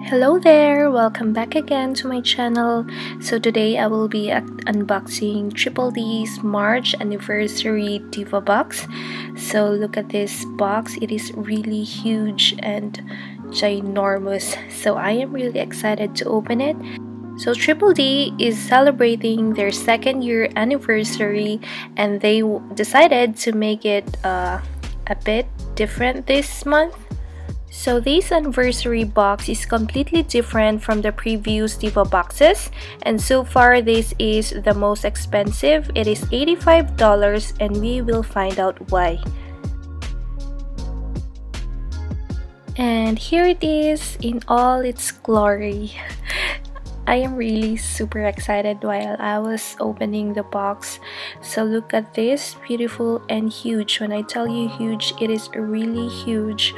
Hello there, welcome back again to my channel. So today I will be unboxing Triple D's March anniversary Diva Box. So look at this box, it is really huge and ginormous. So I am really excited to open it. So Triple D is celebrating their second year anniversary and they decided to make it a bit different this month. So this anniversary box is completely different from the previous Diva boxes, and so far this is the most expensive. It is $85 and we will find out why. And here it is in all its glory. I am really super excited while I was opening the box. So look at this, beautiful and huge. When I tell you huge, it is really huge.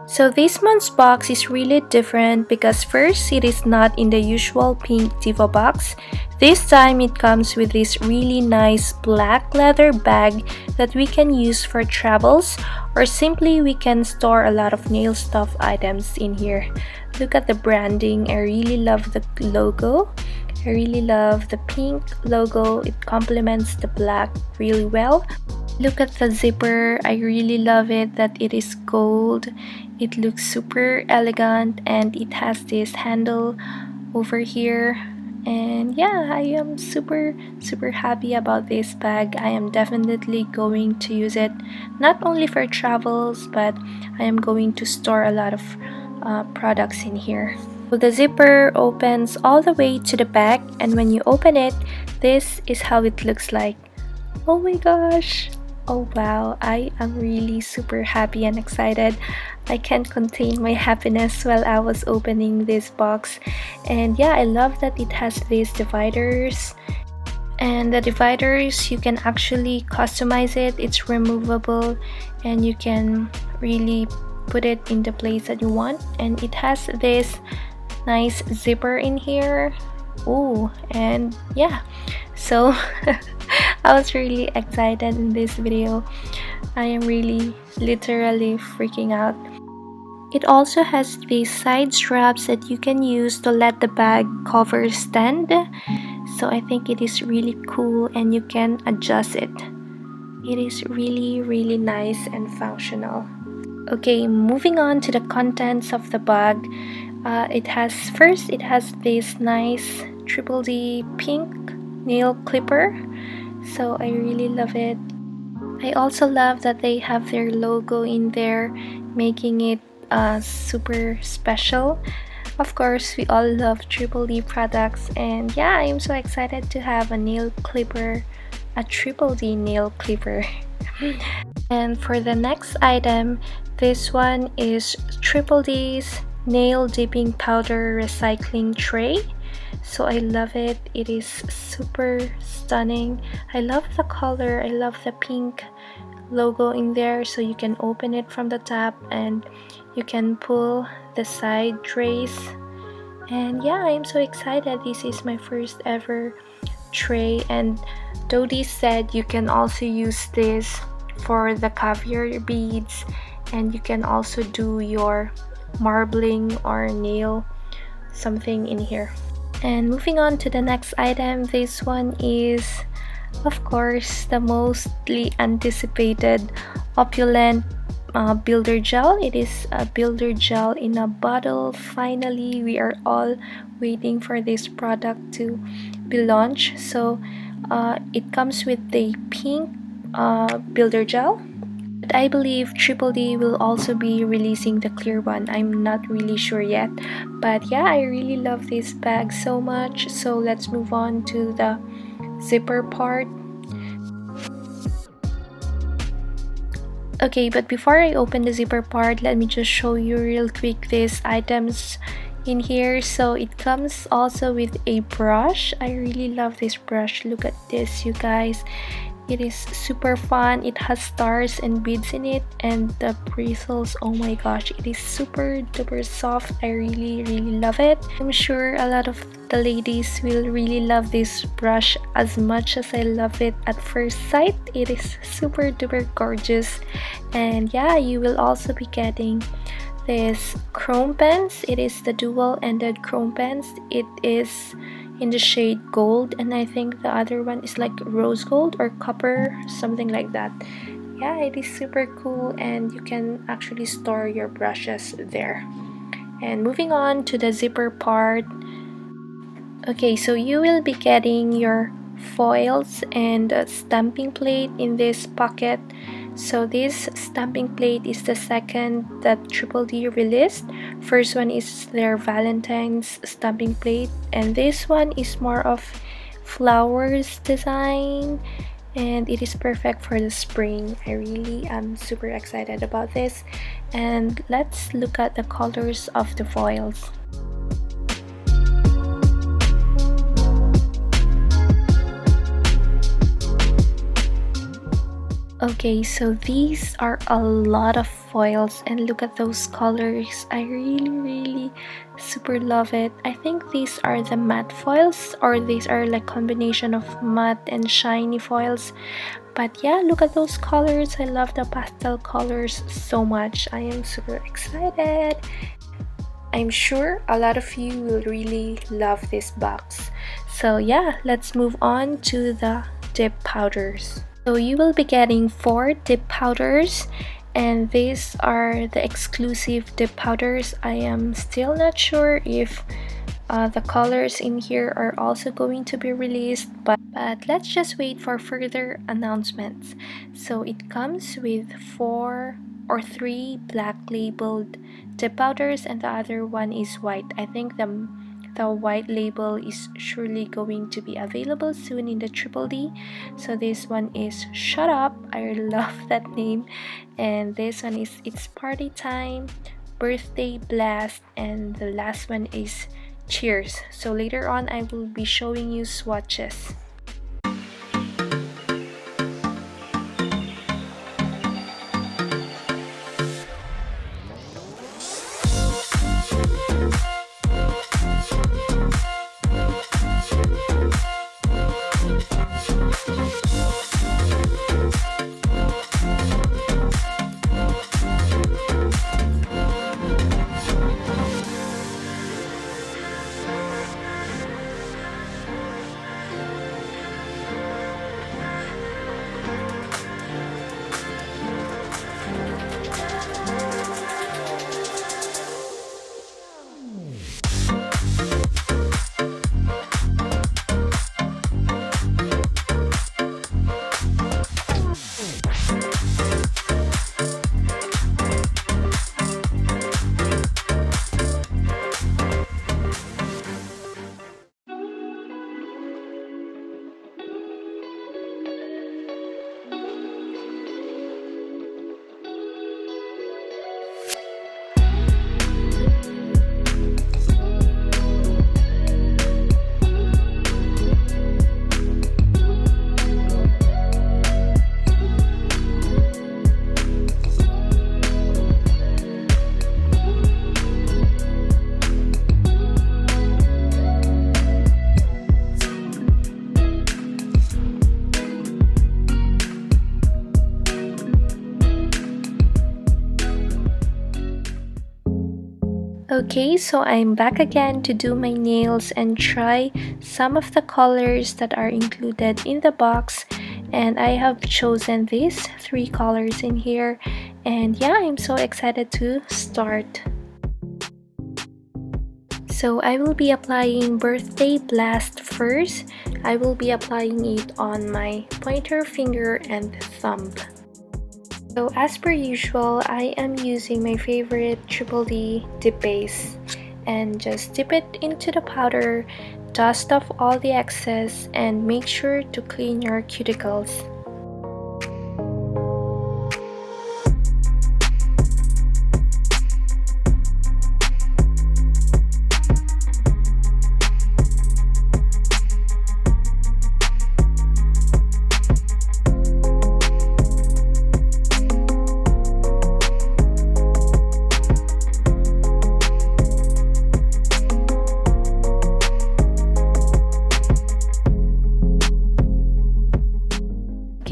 So this month's box is really different because first, it is not in the usual pink Diva box. This time it comes with this really nice black leather bag that we can use for travels, or simply we can store a lot of nail stuff items in here. Look at the branding, I really love the logo. I really love the pink logo, it complements the black really well. Look at the zipper, I really love it that it is gold. It looks super elegant and it has this handle over here. And yeah, I am super happy about this bag. I am definitely going to use it not only for travels, but I am going to store a lot of products in here. So the zipper opens all the way to the back, and when you open it, this is how it looks like. Oh my gosh! Oh wow, I am really super happy and excited. I can't contain my happiness while I was opening this box. And yeah, I love that it has these dividers. And the dividers, you can actually customize it. It's removable and you can really put it in the place that you want. And it has this nice zipper in here. Oh, and yeah, so I was really excited in this video. I am really literally freaking out. It also has these side straps that you can use to let the bag cover stand. So I think it is really cool and you can adjust it. It is really nice and functional. Okay, moving on to the contents of the bag. It has this nice Triple D pink nail clipper. So I really love it. I also love that they have their logo in there, making it super special. Of course, we all love Triple D products, and yeah, I am so excited to have a nail clipper, a Triple D nail clipper. And for the next item, this one is Triple D's nail dipping powder recycling tray. So I love it. It is super stunning. I love the color. I love the pink logo in there. So you can open it from the top and you can pull the side trays. And yeah, I'm so excited. This is my first ever tray. And Dodie said you can also use this for the caviar beads, and you can also do your marbling or nail something in here. And moving on to the next item, this one is of course the mostly anticipated opulent builder gel. It is a builder gel in a bottle. Finally, we are all waiting for this product to be launched. So it comes with the pink builder gel. But I believe Triple D will also be releasing the clear one. I'm not really sure yet. But yeah, I really love this bag so much. So let's move on to the zipper part. Okay, but before I open the zipper part, let me just show you real quick these items in here. So it comes also with a brush. I really love this brush. Look at this, you guys. It is super fun. It has stars and beads in it, and the bristles, oh my gosh, it is super duper soft. I really love it. I'm sure a lot of the ladies will really love this brush as much as I love it at first sight. It is super duper gorgeous. And yeah, you will also be getting this chrome pens. It is the dual-ended chrome pens. It is in the shade gold, and I think the other one is like rose gold or copper, something like that. Yeah, it is super cool, and you can actually store your brushes there. And moving on to the zipper part. Okay, so you will be getting your foils and a stamping plate in this pocket. So this stamping plate is the second that Triple D released. First one is their Valentine's stamping plate, and this one is more of flowers design, and it is perfect for the spring. I really am super excited about this. And let's look at the colors of the foils. Okay, so these are a lot of foils, and look at those colors. I really super love it. I think these are the matte foils, or these are like combination of matte and shiny foils. But yeah, look at those colors. I love the pastel colors so much. I am super excited. I'm sure a lot of you will really love this box. So yeah, let's move on to the dip powders. So you will be getting 4 dip powders, and these are the exclusive dip powders. I am still not sure if the colors in here are also going to be released, but let's just wait for further announcements. So it comes with 4 or 3 black labeled dip powders, and the other one is white. I think the white label is surely going to be available soon in the Triple D. So this one is Shut Up. I love that name. And this one is It's Party Time, Birthday Blast, and the last one is Cheers. So later on I will be showing you swatches. Okay, so I'm back again to do my nails and try some of the colors that are included in the box, and I have chosen these 3 colors in here, and yeah, I'm so excited to start. So I will be applying Birthday Blast first. I will be applying it on my pointer finger and thumb. So as per usual, I am using my favorite Triple D dip base, and just dip it into the powder, dust off all the excess, and make sure to clean your cuticles.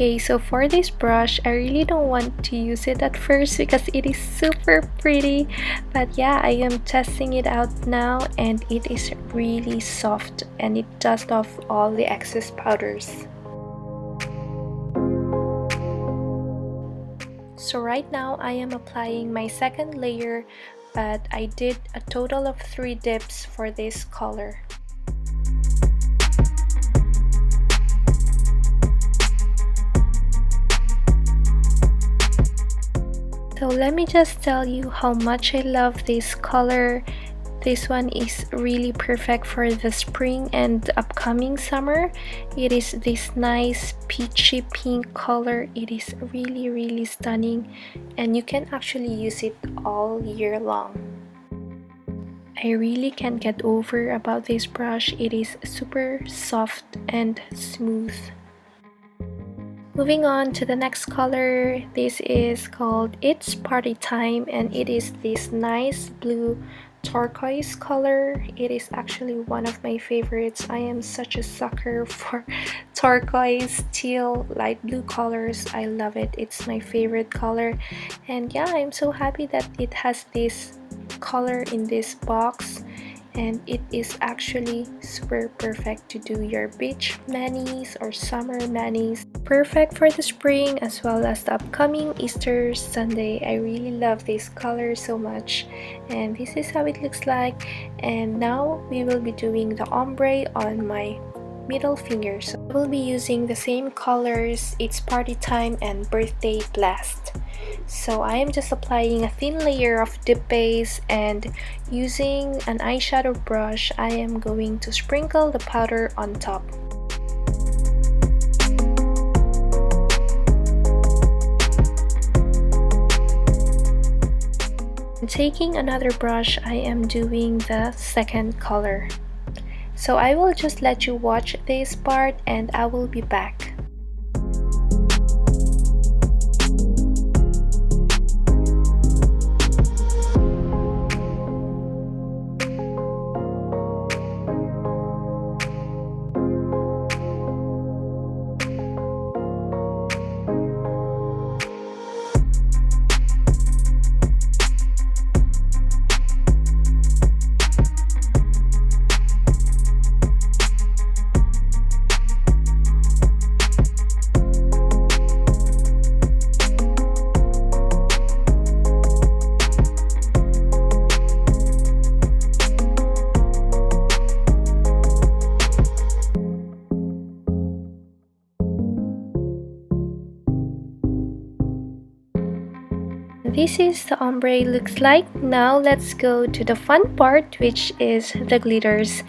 Okay, so for this brush, I really don't want to use it at first because it is super pretty. But yeah, I am testing it out now and it is really soft and it dusts off all the excess powders. So right now I am applying my second layer, but I did a total of 3 dips for this color. So let me just tell you how much I love this color. This one is really perfect for the spring and upcoming summer. It is this nice peachy pink color. It is really stunning and you can actually use it all year long. I really can't get over about this brush. It is super soft and smooth. Moving on to the next color, this is called It's Party Time and it is this nice blue turquoise color. It is actually one of my favorites. I am such a sucker for turquoise, teal, light blue colors. I love it. It's my favorite color. And yeah, I'm so happy that it has this color in this box. And it is actually super perfect to do your beach manis or summer manis. Perfect for the spring as well as the upcoming Easter Sunday. I really love this color so much. And this is how it looks like. And now we will be doing the ombre on my middle finger. So I will be using the same colors, It's Party Time and Birthday Blast. So I am just applying a thin layer of dip base and using an eyeshadow brush, I am going to sprinkle the powder on top. And taking another brush, I am doing the second color. So I will just let you watch this part and I will be back. This is the ombre looks like. Now let's go to the fun part, which is the glitters.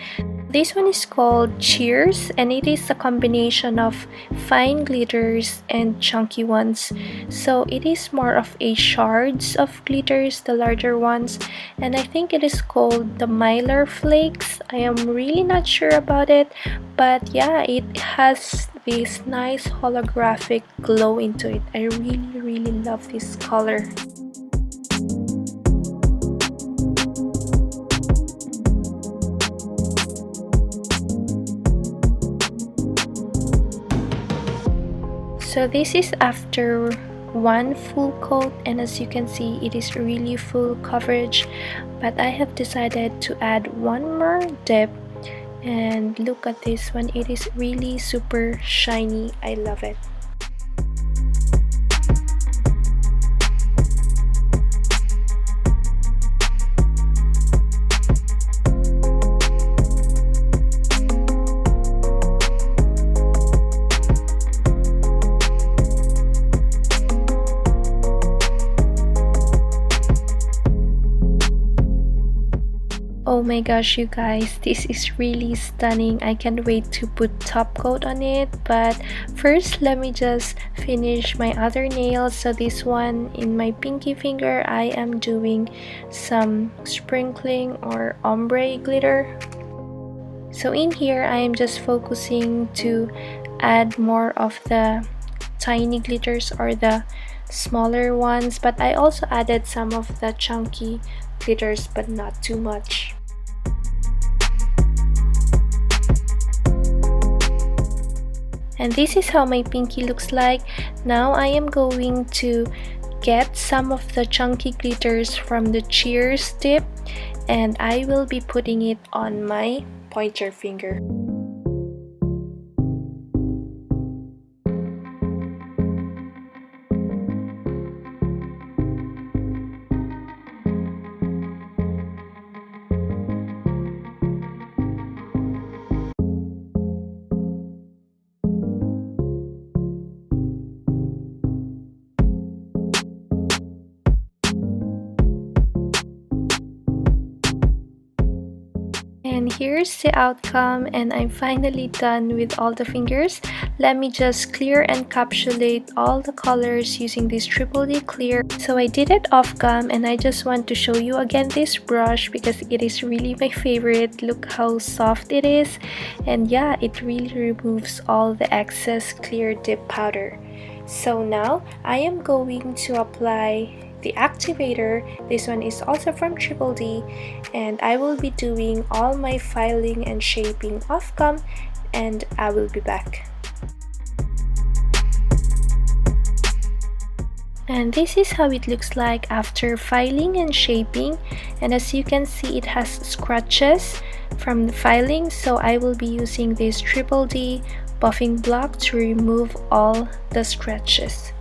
This one is called Cheers and it is a combination of fine glitters and chunky ones. So it is more of a shards of glitters, the larger ones, and I think it is called the Mylar Flakes. I am really not sure about it, but yeah, it has this nice holographic glow into it. I really love this color. So this is after one full coat, and as you can see it is really full coverage, but I have decided to add one more dip. And look at this one, it is really super shiny. I love it. Oh my gosh, you guys, this is really stunning. I can't wait to put top coat on it, but first let me just finish my other nails. So this one in my pinky finger, I am doing some sprinkling or ombre glitter. So in here I am just focusing to add more of the tiny glitters or the smaller ones, but I also added some of the chunky glitters, but not too much. And this is how my pinky looks like. Now I am going to get some of the chunky glitters from the Cheers dip, and I will be putting it on my pointer finger. And here's the outcome, and I'm finally done with all the fingers. Let me just clear and encapsulate all the colors using this Triple D clear. So I did it off cam, and I just want to show you again this brush because it is really my favorite. Look how soft it is, and yeah, it really removes all the excess clear dip powder. So now I am going to apply the Acrivator. This one is also from Triple D, and I will be doing all my filing and shaping off cam, and I will be back. And this is how it looks like after filing and shaping, and as you can see, it has scratches from the filing, so I will be using this Triple D buffing block to remove all the scratches.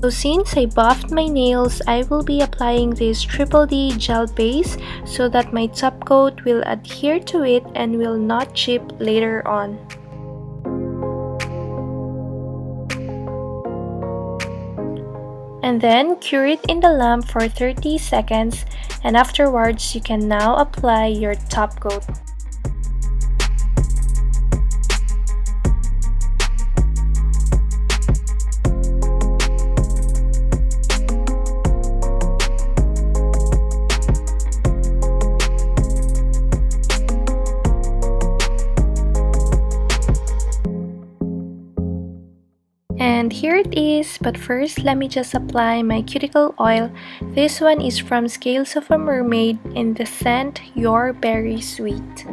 So since I buffed my nails, I will be applying this Triple D gel base so that my top coat will adhere to it and will not chip later on. And then cure it in the lamp for 30 seconds, and afterwards you can now apply your top coat. And here it is, but first let me just apply my cuticle oil. This one is from Scales of a Mermaid in the scent Your Berry Sweet.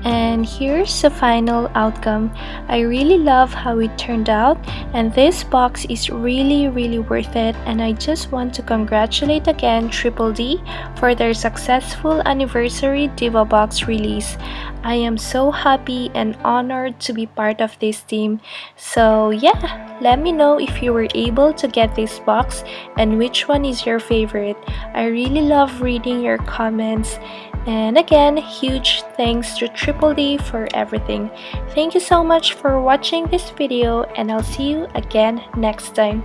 And here's the final outcome. I really love how it turned out, and this box is really worth it, and I just want to congratulate again Triple D for their successful anniversary Diva Box release. I am so happy and honored to be part of this team. So yeah, let me know if you were able to get this box and which one is your favorite. I really love reading your comments. And again, huge thanks to Triple D for everything. Thank you so much for watching this video, and I'll see you again next time.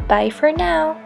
Bye for now.